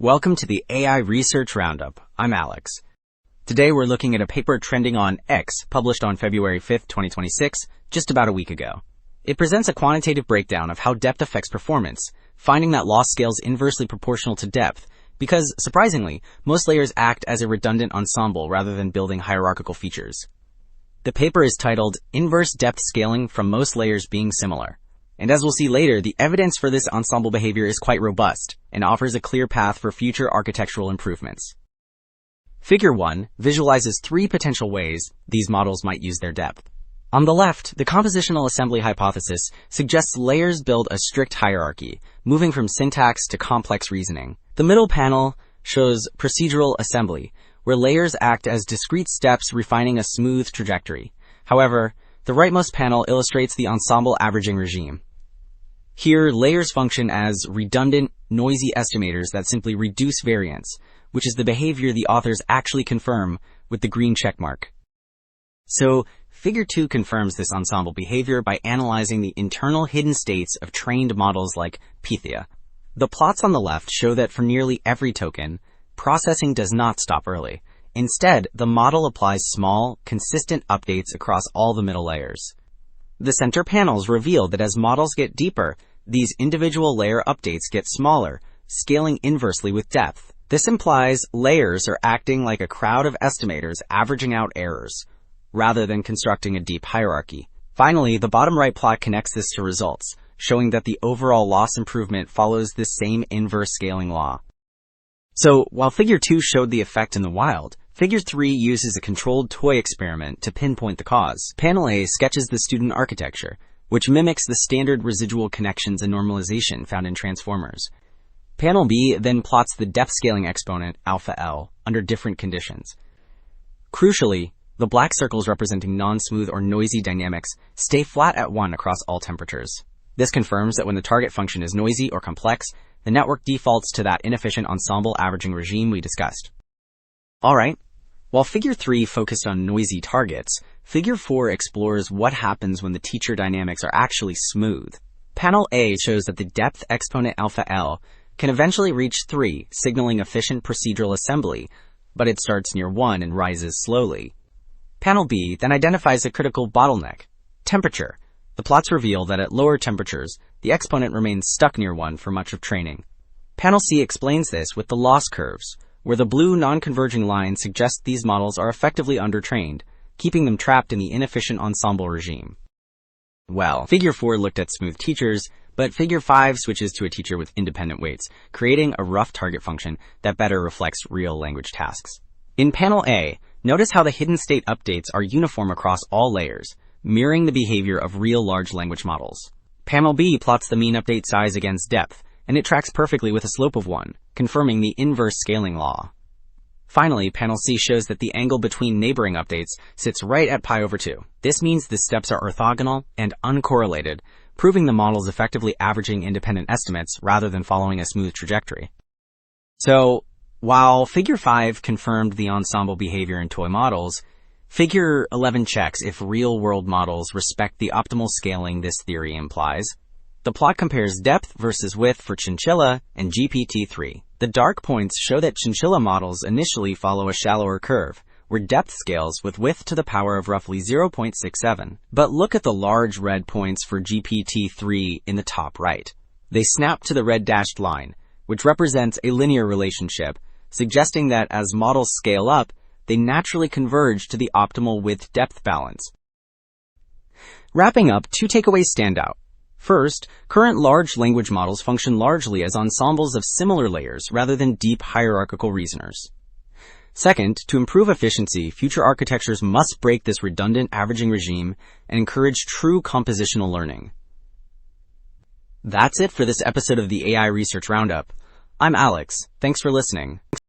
Welcome to the AI Research Roundup. I'm Alex. Today we're looking at a paper trending on X, published on February 5th, 2026, just about a week ago. It presents a quantitative breakdown of how depth affects performance, finding that loss scales inversely proportional to depth, because, surprisingly, most layers act as a redundant ensemble rather than building hierarchical features. The paper is titled Inverse Depth Scaling from Most Layers Being Similar. And as we'll see later, the evidence for this ensemble behavior is quite robust and offers a clear path for future architectural improvements. Figure 1 visualizes three potential ways these models might use their depth. On the left, the compositional assembly hypothesis suggests layers build a strict hierarchy, moving from syntax to complex reasoning. The middle panel shows procedural assembly, where layers act as discrete steps refining a smooth trajectory. However, the rightmost panel illustrates the ensemble averaging regime. Here, layers function as redundant, noisy estimators that simply reduce variance, which is the behavior the authors actually confirm with the green checkmark. So, Figure 2 confirms this ensemble behavior by analyzing the internal hidden states of trained models like Pythia. The plots on the left show that for nearly every token, processing does not stop early. Instead, the model applies small, consistent updates across all the middle layers. The center panels reveal that as models get deeper, these individual layer updates get smaller, scaling inversely with depth. This implies layers are acting like a crowd of estimators averaging out errors, rather than constructing a deep hierarchy. Finally, the bottom right plot connects this to results, showing that the overall loss improvement follows this same inverse scaling law. So, while Figure 2 showed the effect in the wild, Figure 3 uses a controlled toy experiment to pinpoint the cause. Panel A sketches the student architecture, which mimics the standard residual connections and normalization found in transformers. Panel B then plots the depth scaling exponent, alpha L, under different conditions. Crucially, the black circles representing non-smooth or noisy dynamics stay flat at 1 across all temperatures. This confirms that when the target function is noisy or complex, the network defaults to that inefficient ensemble averaging regime we discussed. Alright, while Figure 3 focused on noisy targets, Figure 4 explores what happens when the teacher dynamics are actually smooth. Panel A shows that the depth exponent alpha L can eventually reach 3, signaling efficient procedural assembly, but it starts near 1 and rises slowly. Panel B then identifies a critical bottleneck, temperature. The plots reveal that at lower temperatures, the exponent remains stuck near 1 for much of training. Panel C explains this with the loss curves, where the blue non-converging line suggests these models are effectively undertrained, keeping them trapped in the inefficient ensemble regime. Well, Figure 4 looked at smooth teachers, but Figure 5 switches to a teacher with independent weights, creating a rough target function that better reflects real language tasks. In Panel A, notice how the hidden state updates are uniform across all layers, mirroring the behavior of real large language models. Panel B plots the mean update size against depth, and it tracks perfectly with a slope of 1, confirming the inverse scaling law. Finally, Panel C shows that the angle between neighboring updates sits right at pi over 2. This means the steps are orthogonal and uncorrelated, proving the model is effectively averaging independent estimates rather than following a smooth trajectory. So, while Figure 5 confirmed the ensemble behavior in toy models, Figure 11 checks if real-world models respect the optimal scaling this theory implies. The plot compares depth versus width for Chinchilla and GPT-3. The dark points show that Chinchilla models initially follow a shallower curve, where depth scales with width to the power of roughly 0.67. But look at the large red points for GPT-3 in the top right. They snap to the red dashed line, which represents a linear relationship, suggesting that as models scale up, they naturally converge to the optimal width-depth balance. Wrapping up, 2 takeaways stand out. First, current large language models function largely as ensembles of similar layers rather than deep hierarchical reasoners. Second, to improve efficiency, future architectures must break this redundant averaging regime and encourage true compositional learning. That's it for this episode of the AI Research Roundup. I'm Alex. Thanks for listening.